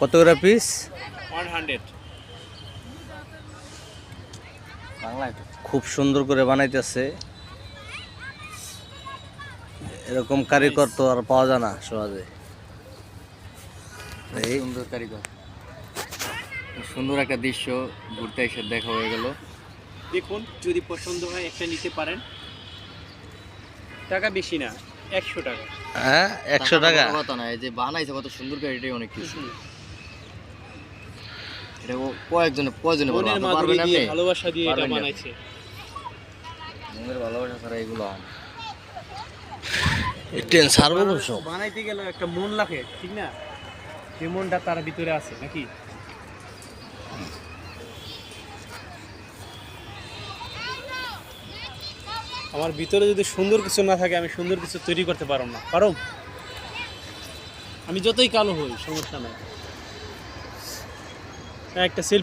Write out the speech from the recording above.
কত করে পিস? 100। খুব সুন্দর করে বানাইতেছে। এরকম কারিগর তো আর পাওয়া যায় না সহজে। এই সুন্দর কারিগর, সুন্দর একটা দৃশ্য ঘুরতে এসে দেখা হয়ে গেল। দেখুন, যদি পছন্দ হয় একটা নিতে পারেন। টাকা বেশি না, 100 টাকা। হ্যাঁ, 100 টাকা। কথা না, এই যে বানাইছে কত সুন্দর করে, এটাই অনেক কিছু। এটা কয়েকজনে মনের মাধুরী দিয়ে, ভালোবাসা দিয়ে এটা বানাইছে। মনের ভালোবাসা ছাড়া এগুলো হয় না। ট্রেন ছাড়বো সব বানাইতে গেলে একটা মন লাগে, ঠিক না? যে মনটা তার ভিতরে আছে নাকি? আমার ভিতরে যদি সুন্দর কিছু না থাকে, আমি সুন্দর কিছু তৈরি করতে পারব না। পারো? আমি যতই কালো হই সমস্যা নাই। একটা সেলফি